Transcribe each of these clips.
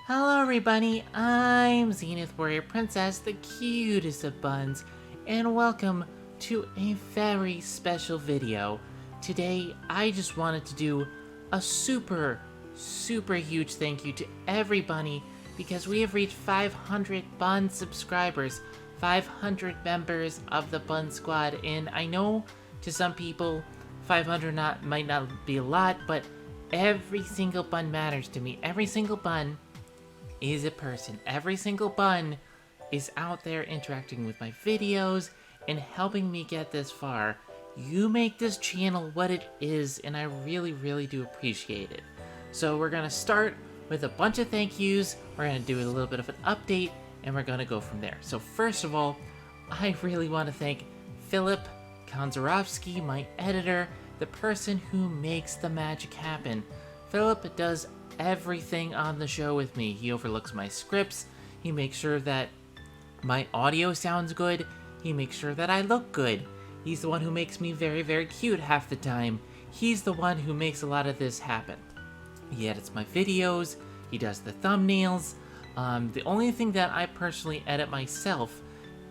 Hello everybody, I'm Zenith Warrior Princess, the cutest of buns, and welcome to a very special video. Today, I just wanted to do a super huge thank you to everybody because we have reached 500 Bun subscribers, 500 members of the Bun Squad, and I know to some people 500 might not be a lot, but every single bun matters to me. Every single bun is a person. Every single bun is out there interacting with my videos and helping me get this far. You make this channel what it is, and I really do appreciate it. So we're gonna start with a bunch of thank yous, we're gonna do a little bit of an update, and we're gonna go from there. So first of all, I really want to thank Philip Konzarowski, my editor, the person who makes the magic happen. Philip does everything on the show with me. He overlooks my scripts, he makes sure that my audio sounds good, he makes sure that I look good. He's the one who makes me very cute half the time. He's the one who makes a lot of this happen. He edits my videos, he does the thumbnails. The only thing that I personally edit myself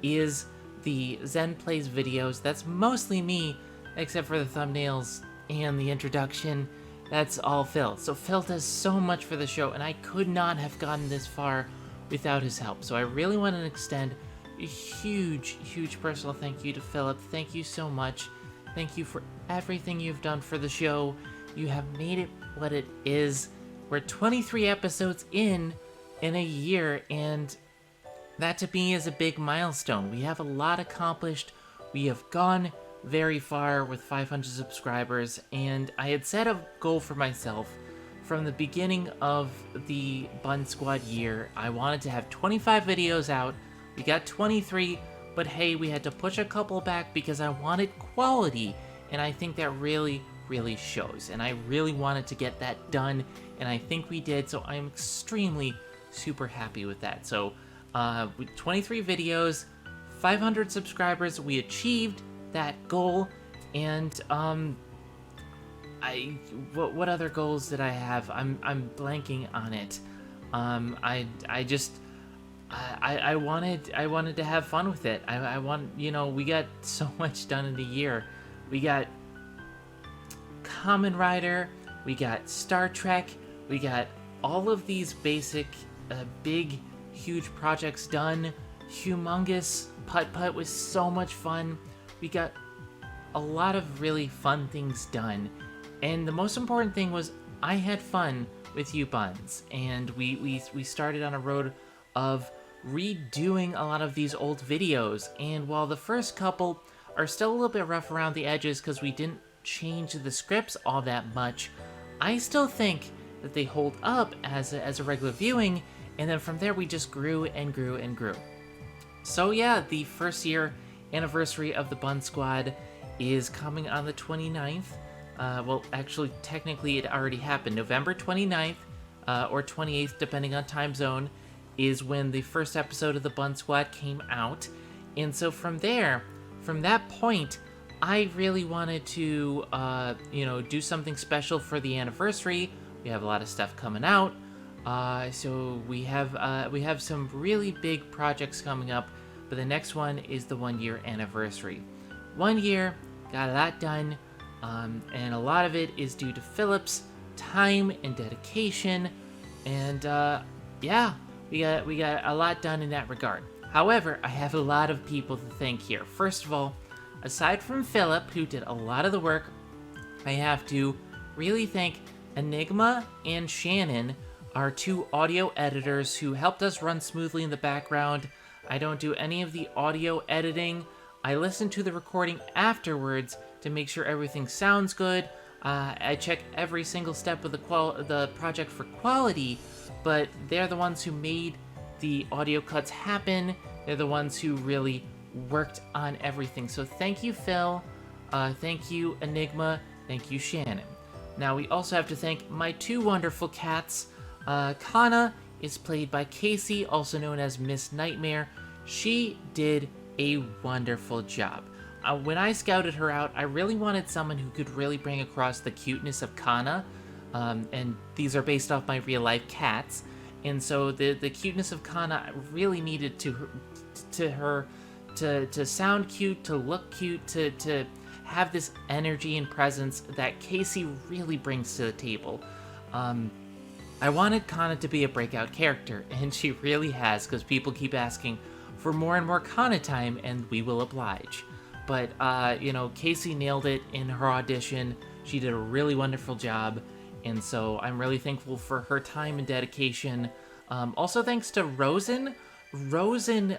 is the Zen Plays videos. That's mostly me, except for the thumbnails and the introduction. That's all Phil. So Phil does so much for the show, and I could not have gotten this far without his help. So I really want to extend a huge personal thank you to Philip. Thank you so much. Thank you for everything you've done for the show. You have made it what it is. We're 23 episodes in a year, and that to me is a big milestone. We have a lot accomplished. We have gone very far with 500 subscribers, and I had set a goal for myself from the beginning of the Bun Squad year. I wanted to have 25 videos out. We got 23, but hey, we had to push a couple back because I wanted quality, and I think that really shows, and I really wanted to get that done, and I think we did, so I'm extremely super happy with that. So with 23 videos, 500 subscribers, we achieved that goal. And what other goals did I have? I'm blanking on it. I wanted to have fun with it. I want, we got so much done in a year. We got Kamen Rider, we got Star Trek, we got all of these basic big huge projects done. Humongous Putt was so much fun. We got a lot of really fun things done, and the most important thing was I had fun with you buns, and we started on a road of redoing a lot of these old videos. And while the first couple are still a little bit rough around the edges because we didn't change the scripts all that much, I still think that they hold up as a regular viewing, and then from there we just grew and grew. So yeah, the first year anniversary of the Bun Squad is coming on the 29th. Well, actually, technically it already happened. November 29th or 28th, depending on time zone, is when the first episode of the Bun Squad came out. And so from that point, I really wanted to, do something special for the anniversary. We have a lot of stuff coming out. So we have some really big projects coming up, but the next one is the 1 year anniversary. 1 year, got a lot done, and a lot of it is due to Philip's time and dedication, and yeah, we got a lot done in that regard. However, I have a lot of people to thank here. First of all, aside from Philip, who did a lot of the work, I have to really thank Enigma and Shannon, our two audio editors who helped us run smoothly in the background. I don't do any of the audio editing. I listen to the recording afterwards to make sure everything sounds good. I check every single step of the project for quality, but they're the ones who made the audio cuts happen. They're the ones who really worked on everything. So thank you, Phil. Thank you, Enigma. Thank you, Shannon. Now we also have to thank my two wonderful cats. Kana is played by Casey, also known as Miss Nightmare. She did a wonderful job. When I scouted her out, I really wanted someone who could really bring across the cuteness of Kana, and these are based off my real life cats. And so the cuteness of Kana really needed to sound cute, to look cute, to have this energy and presence that Casey really brings to the table. I wanted Kana to be a breakout character, and she really has, because people keep asking for more and more Kana time, and we will oblige. But, Casey nailed it in her audition. She did a really wonderful job, and so I'm really thankful for her time and dedication. Also, thanks to Rosen. Rosen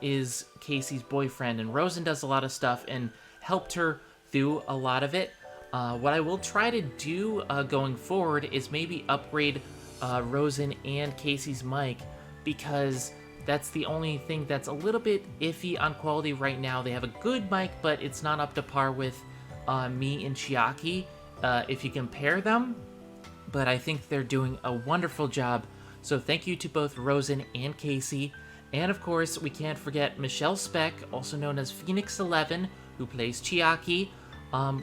is Casey's boyfriend, and Rosen does a lot of stuff and helped her through a lot of it. What I will try to do going forward is maybe upgrade Rosen and Casey's mic, because that's the only thing that's a little bit iffy on quality right now. They have a good mic, but it's not up to par with me and Chiaki if you compare them. But I think they're doing a wonderful job. So thank you to both Rosen and Casey. And of course, we can't forget Michelle Speck, also known as Phoenix 11, who plays Chiaki.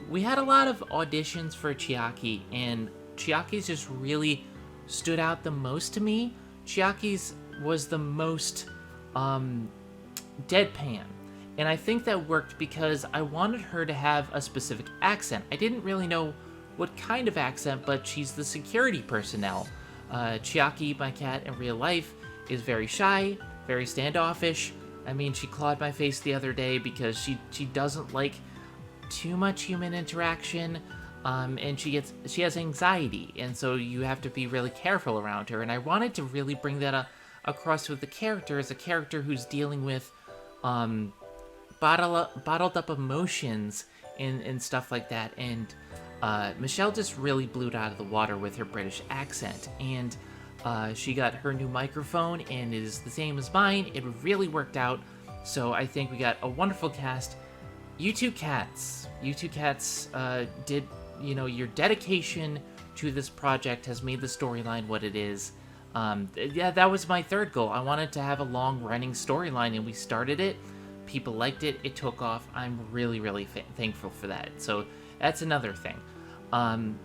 We had a lot of auditions for Chiaki, and Chiaki's just really stood out the most to me. Chiaki's was the most deadpan, and I think that worked because I wanted her to have a specific accent. I didn't really know what kind of accent, but she's the security personnel. Chiaki, my cat in real life, is very shy, very standoffish. I mean, she clawed my face the other day because she doesn't like too much human interaction, and she has anxiety, and so you have to be really careful around her. And I wanted to really bring that across with the character as a character who's dealing with bottled up emotions and stuff like that. And Michelle just really blew it out of the water with her British accent, and she got her new microphone and is the same as mine. It really worked out. So I think we got a wonderful cast. You two cats did, your dedication to this project has made the storyline what it is. Yeah, that was my third goal. I wanted to have a long-running storyline, and we started it. People liked it. It took off. I'm really, really thankful for that. So that's another thing. I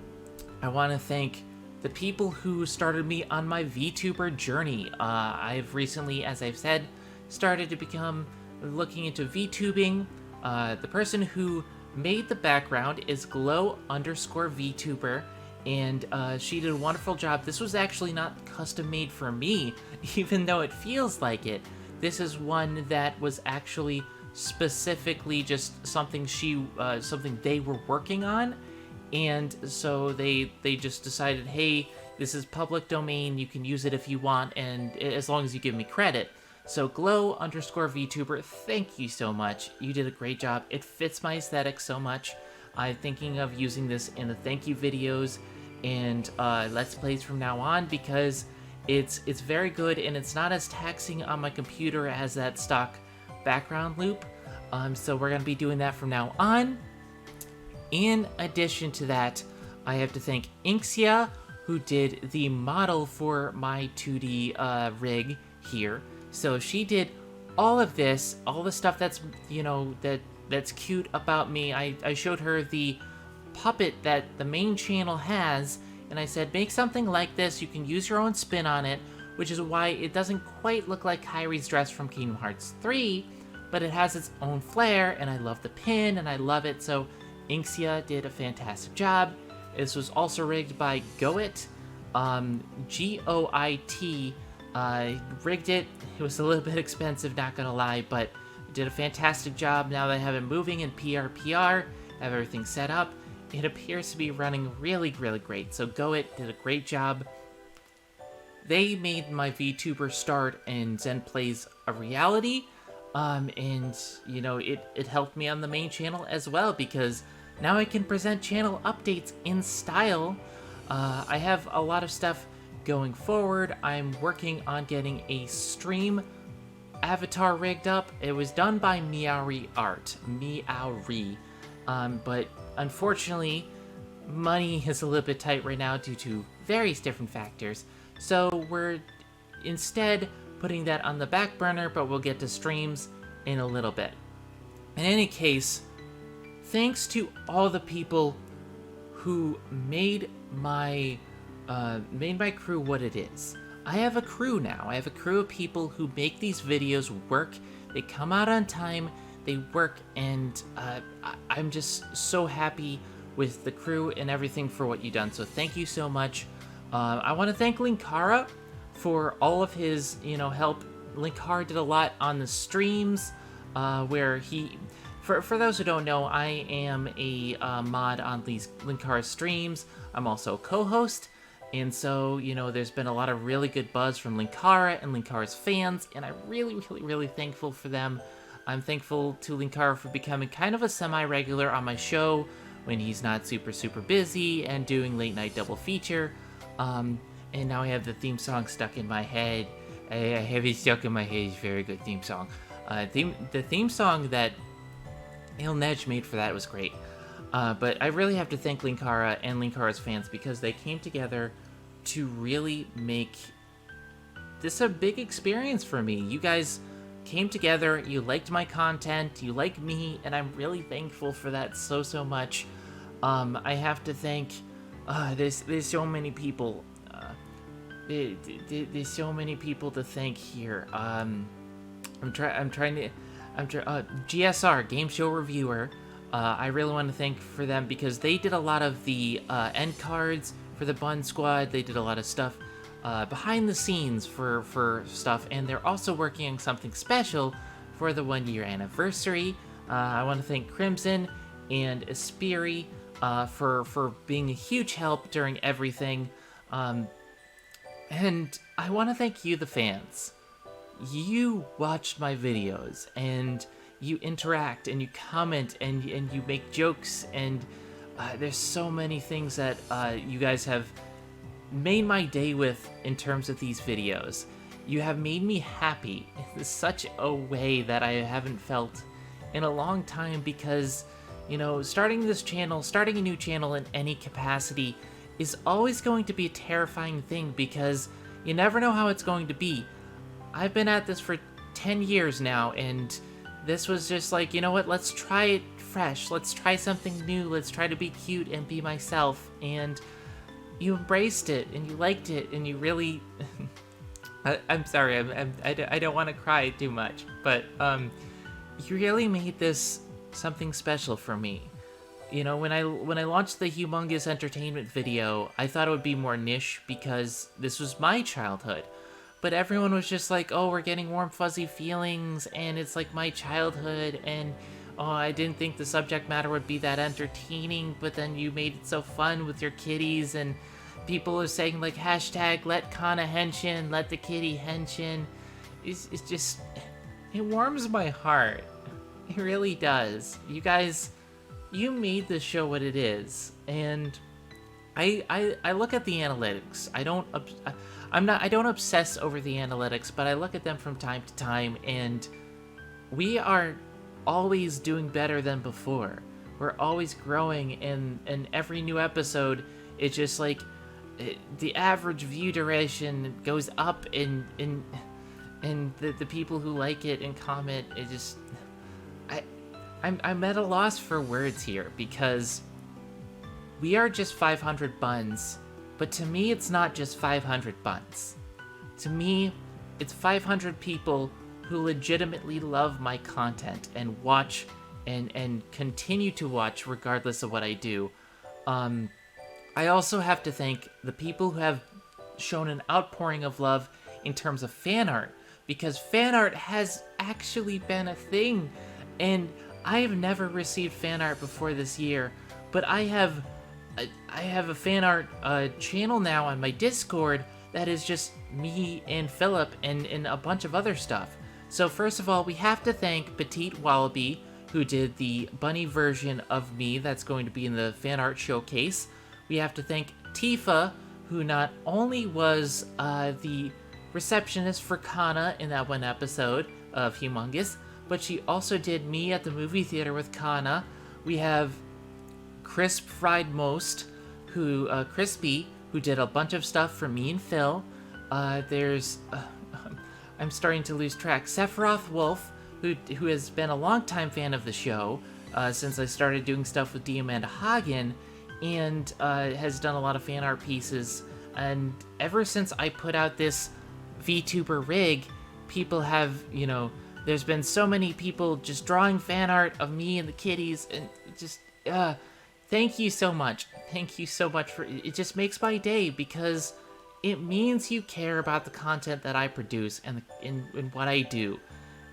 want to thank the people who started me on my VTuber journey. I've recently, as I've said, started to become looking into VTubing. The person who made the background is glow_VTuber, and she did a wonderful job. This was actually not custom made for me, even though it feels like it. This is one that was actually specifically just something something they were working on, and so they just decided, hey, this is public domain, you can use it if you want, and as long as you give me credit. So glow_VTuber, thank you so much. You did a great job. It fits my aesthetic so much. I'm thinking of using this in the thank you videos and Let's Plays from now on, because it's very good and it's not as taxing on my computer as that stock background loop. So we're going to be doing that from now on. In addition to that, I have to thank Inxia, who did the model for my 2D rig here. So she did all of this, all the stuff that's, that's cute about me. I showed her the puppet that the main channel has, and I said, make something like this. You can use your own spin on it, which is why it doesn't quite look like Kairi's dress from Kingdom Hearts 3, but it has its own flair, and I love the pin, and I love it. So Inxia did a fantastic job. This was also rigged by Goit, Goit. Rigged it. It was a little bit expensive, not gonna lie, but did a fantastic job. Now that I have it moving in PRPR, have everything set up, it appears to be running really, really great. So Goit did a great job. They made my VTuber start and Zen Plays a reality, and it helped me on the main channel as well, because now I can present channel updates in style. I have a lot of stuff going forward. I'm working on getting a stream avatar rigged up. It was done by Meowri Art. Meowri. But unfortunately, money is a little bit tight right now due to various different factors. So we're instead putting that on the back burner, but we'll get to streams in a little bit. In any case, thanks to all the people who made my crew what it is. I have a crew now. I have a crew of people who make these videos work. They come out on time, they work, and I'm just so happy with the crew and everything for what you've done. So thank you so much. I want to thank Linkara for all of his, help. Linkara did a lot on the streams, where he... For those who don't know, I am a mod on Linkara's streams. I'm also a co-host, and so, there's been a lot of really good buzz from Linkara and Linkara's fans, and I'm really, really, really thankful for them. I'm thankful to Linkara for becoming kind of a semi-regular on my show when he's not super, super busy and doing late-night double feature. And now I have the theme song stuck in my head. I have it stuck in my head. It's a very good theme song. The theme song that Ilnej made for that was great. But I really have to thank Linkara and Linkara's fans because they came together to really make this a big experience for me. You guys came together, you liked my content, you like me, and I'm really thankful for that so much. I have to thank, there's so many people. There's so many people to thank here. GSR, Game Show Reviewer. I really want to thank for them because they did a lot of the end cards for the Bun Squad. They did a lot of stuff behind the scenes for stuff, and they're also working on something special for the 1-year anniversary. I want to thank Crimson and Espiri for being a huge help during everything. And I want to thank you, the fans. You watched my videos, and you interact, and you comment, and you make jokes, and there's so many things that you guys have made my day with in terms of these videos. You have made me happy in such a way that I haven't felt in a long time because, starting a new channel in any capacity is always going to be a terrifying thing because you never know how it's going to be. I've been at this for 10 years now, and this was just like, you know what, let's try it fresh. Let's try something new. Let's try to be cute and be myself. And you embraced it, and you liked it, and you really... I'm sorry, I don't want to cry too much, but you really made this something special for me. When I launched the Humongous Entertainment video, I thought it would be more niche because this was my childhood. But everyone was just like, oh, we're getting warm, fuzzy feelings, and it's like my childhood, and oh, I didn't think the subject matter would be that entertaining, but then you made it so fun with your kitties, and people are saying, like, hashtag let Kana henshin, let the kitty henshin. It's just, it warms my heart. It really does. You guys, you made this show what it is, and I look at the analytics. I don't obsess over the analytics, but I look at them from time to time, and we are always doing better than before. We're always growing, and every new episode, it's just like the average view duration goes up, and the people who like it and comment, it just I'm at a loss for words here because we are just 500 buns. But to me, it's not just 500 buns. To me, it's 500 people who legitimately love my content and watch and continue to watch regardless of what I do. I also have to thank the people who have shown an outpouring of love in terms of fan art, because fan art has actually been a thing. And I have never received fan art before this year, but I have a fan art channel now on my Discord that is just me and Philip and a bunch of other stuff. So first of all, we have to thank Petite Wallaby, who did the bunny version of me that's going to be in the fan art showcase. We have to thank Tifa, who not only was the receptionist for Kana in that one episode of Humongous, but she also did me at the movie theater with Kana. We have Crisp Fried Most, Crispy, who did a bunch of stuff for me and Phil. There's, I'm starting to lose track, Sephiroth Wolf, who has been a longtime fan of the show since I started doing stuff with Diamanda Hagen, and has done a lot of fan art pieces. And ever since I put out this VTuber rig, people have, there's been so many people just drawing fan art of me and the kitties, and just, thank you so much. Thank you so much for, it just makes my day, because it means you care about the content that I produce and what I do.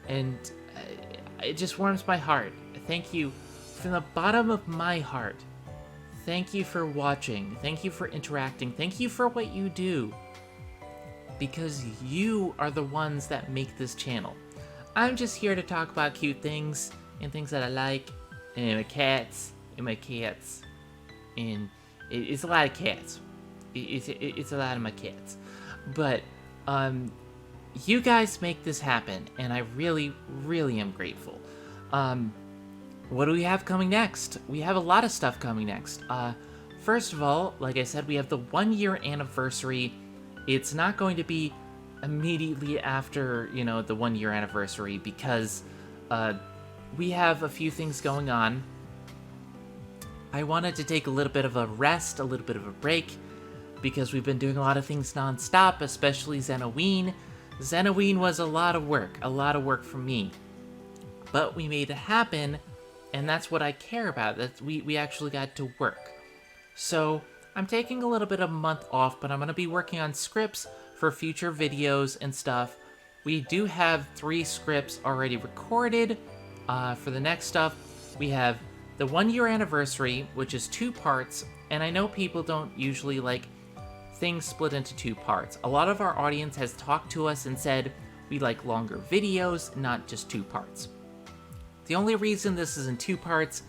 And it just warms my heart. Thank you from the bottom of my heart. Thank you for watching. Thank you for interacting. Thank you for what you do. Because you are the ones that make this channel. I'm just here to talk about cute things and things that I like. And my cats. And it's a lot of cats. It's a lot of my cats. But, you guys make this happen, and I really, really am grateful. What do we have coming next? We have a lot of stuff coming next. First of all, like I said, we have the 1-year anniversary. It's not going to be immediately after, the 1-year anniversary, because we have a few things going on. I wanted to take a little bit of a rest, a little bit of a break, because we've been doing a lot of things non-stop, especially Xenoween. Xenoween was a lot of work for me. But we made it happen, and that's what I care about. That we actually got to work. So I'm taking a little bit of a month off, but I'm going to be working on scripts for future videos and stuff. We do have 3 scripts already recorded. For the next stuff, we have the 1-year anniversary, which is 2 parts, and I know people don't usually like things split into 2 parts. A lot of our audience has talked to us and said we like longer videos, not just 2 parts. The only reason this is in 2 parts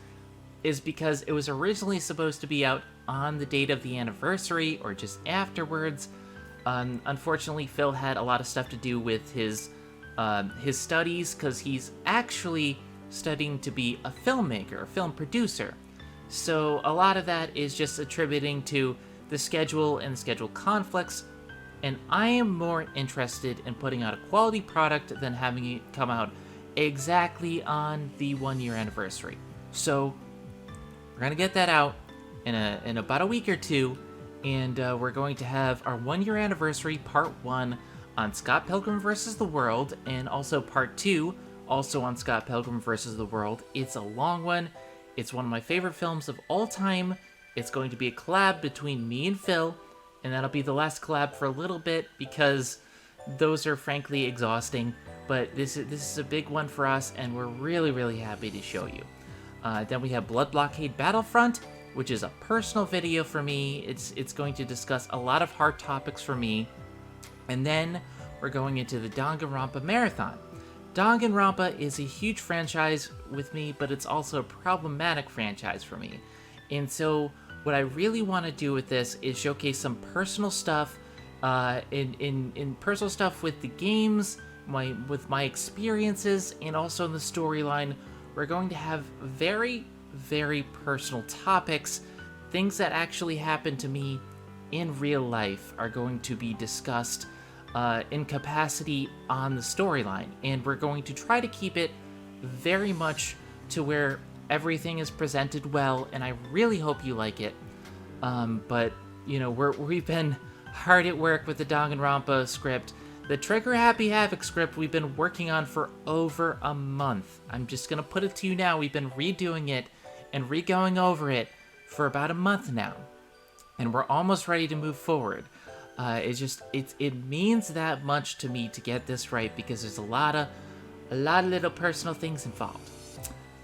is because it was originally supposed to be out on the date of the anniversary or just afterwards. Unfortunately, Phil had a lot of stuff to do with his studies, because he's actually studying to be a filmmaker, a film producer. So a lot of that is just attributing to the schedule and schedule conflicts, and I am more interested in putting out a quality product than having it come out exactly on the 1-year anniversary. So we're gonna get that out in about a week or 2, and we're going to have our 1-year anniversary part 1 on Scott Pilgrim vs. the World, and also part 2 also on Scott Pilgrim vs. the World. It's a long one. It's one of my favorite films of all time. It's going to be a collab between me and Phil, and that'll be the last collab for a little bit, because those are frankly exhausting. But this is a big one for us, and we're really, really happy to show you. Then we have Blood Blockade Battlefront, which is a personal video for me. It's going to discuss a lot of hard topics for me. And then we're going into the Danganronpa Marathon. Danganronpa is a huge franchise with me, but it's also a problematic franchise for me. And so what I really want to do with this is showcase some personal stuff, in personal stuff with the games, with my experiences, and also in the storyline. We're going to have very, very personal topics. Things that actually happened to me in real life are going to be discussed in capacity on the storyline, and we're going to try to keep it very much to where everything is presented well, and I really hope you like it. But we've been hard at work with the Danganronpa script. The Trigger Happy Havoc script we've been working on for over a month. I'm just gonna put it to you now, we've been redoing it and re-going over it for about a month now, and we're almost ready to move forward. It means that much to me to get this right, because there's a lot of little personal things involved.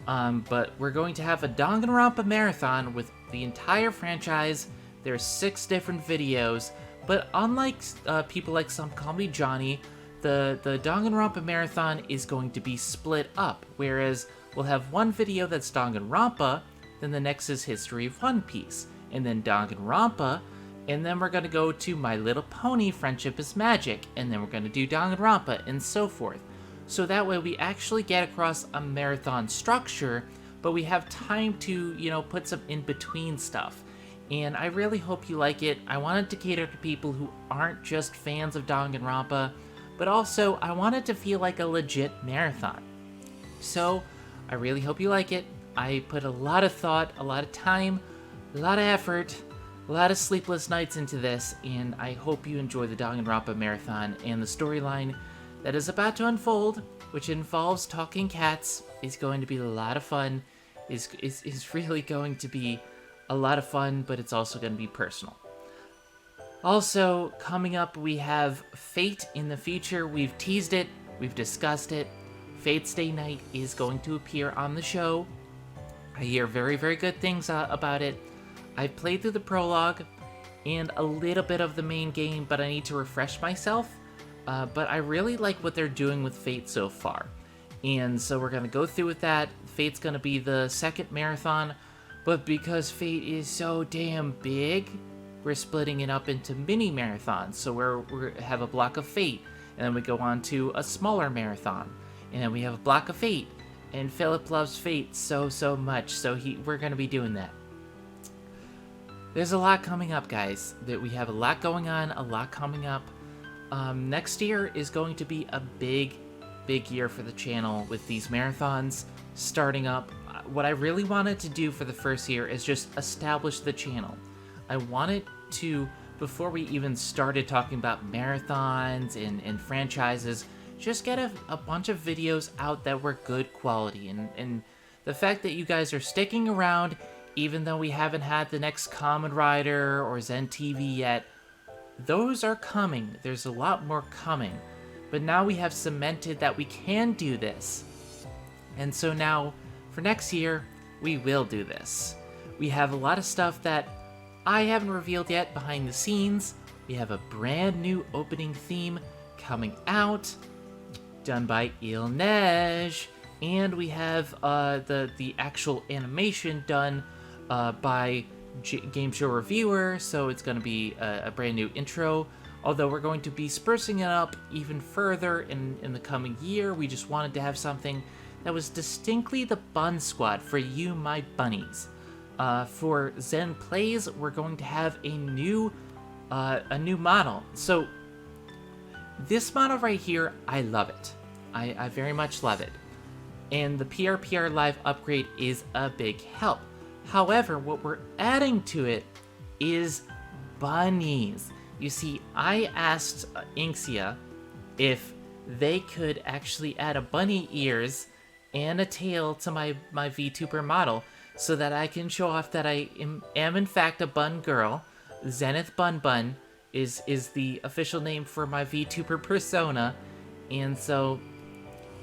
But we're going to have a Danganronpa marathon with the entire franchise. There's 6 different videos, but unlike people like Some Call Me Johnny, the Danganronpa marathon is going to be split up, whereas we'll have one video that's Danganronpa, then the next is History of One Piece, and then Danganronpa, and then we're going to go to My Little Pony Friendship is Magic, and then we're going to do Danganronpa, and so forth. So that way we actually get across a marathon structure, but we have time to, put some in-between stuff. And I really hope you like it. I wanted to cater to people who aren't just fans of Danganronpa, but also I want it to feel like a legit marathon. So I really hope you like it. I put a lot of thought, a lot of time, a lot of effort, a lot of sleepless nights into this, and I hope you enjoy the Danganronpa Marathon and the storyline that is about to unfold, which involves talking cats, is going to be a lot of fun, is really going to be a lot of fun, but it's also going to be personal. Also, coming up, we have Fate in the future. We've teased it, we've discussed it. Fate's Day Night is going to appear on the show. I hear very, very good things about it. I've played through the prologue and a little bit of the main game, but I need to refresh myself. But I really like what they're doing with Fate so far. And so we're going to go through with that. Fate's going to be the second marathon, but because Fate is so damn big, we're splitting it up into mini marathons. So we have a block of Fate, and then we go on to a smaller marathon, and then we have a block of Fate. And Philip loves Fate so much, so we're going to be doing that. There's a lot coming up, guys. That we have a lot going on, a lot coming up. Next year is going to be a big year for the channel with these marathons starting up. What I really wanted to do for the first year is just establish the channel. I wanted to, before we even started talking about marathons and franchises, just get a bunch of videos out that were good quality. And the fact that you guys are sticking around, even though we haven't had the next Kamen Rider or Zen TV yet, those are coming. There's a lot more coming. But now we have cemented that we can do this. And so now, for next year, we will do this. We have a lot of stuff that I haven't revealed yet behind the scenes. We have a brand new opening theme coming out, done by Il Neige. And we have the actual animation done by Game Show Reviewer, so it's going to be a brand new intro. Although we're going to be sprucing it up even further in the coming year. We just wanted to have something that was distinctly the Bun Squad for you, my bunnies. For Zen Plays, we're going to have a new model. So this model right here, I love it. I very much love it. And the PRPR Live upgrade is a big help. However, what we're adding to it is bunnies. You see, I asked Inxia if they could actually add a bunny ears and a tail to my VTuber model so that I can show off that I am in fact a bun girl. Zenith Bun Bun is the official name for my VTuber persona, and so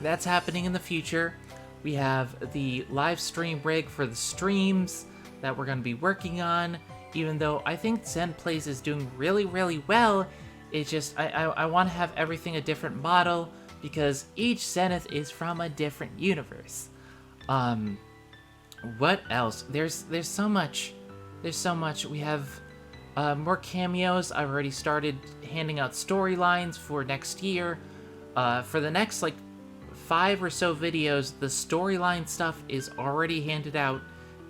that's happening in the future. We have the live stream rig for the streams that we're going to be working on. Even though I think Zen Plays is doing really well, it's just I want to have everything a different model because each Zenith is from a different universe. What else? There's so much. There's so much. We have more cameos. I've already started handing out storylines for next year. For the next 5 or so videos, the storyline stuff is already handed out,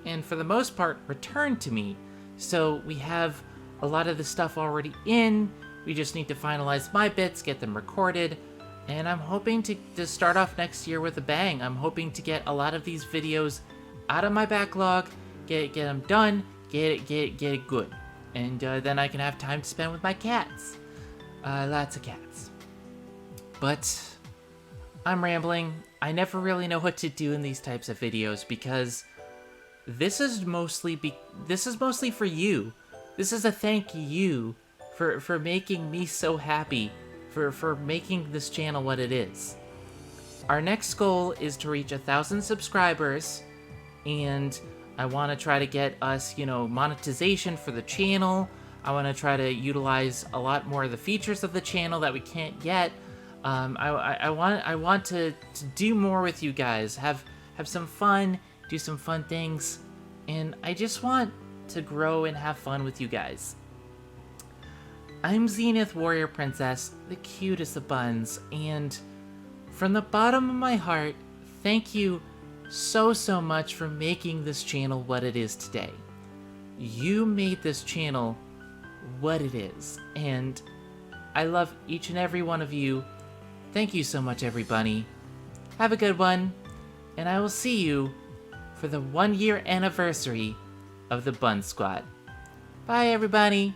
and for the most part, returned to me. So we have a lot of the stuff already in. We just need to finalize my bits, get them recorded, and I'm hoping to start off next year with a bang. I'm hoping to get a lot of these videos out of my backlog, get them done, get it good, and then I can have time to spend with my cats. Lots of cats. But I'm rambling. I never really know what to do in these types of videos because this is mostly for you. This is a thank you for making me so happy, for making this channel what it is. Our next goal is to reach 1,000 subscribers, and I want to try to get us, monetization for the channel. I want to try to utilize a lot more of the features of the channel that we can't yet. I want to do more with you guys, have some fun, do some fun things, and I just want to grow and have fun with you guys. I'm Zenith Warrior Princess, the cutest of buns, and from the bottom of my heart, thank you so much for making this channel what it is today. You made this channel what it is, and I love each and every one of you. Thank you so much, everybody. Have a good one, and I will see you for the 1-year anniversary of the Bun Squad. Bye, everybody.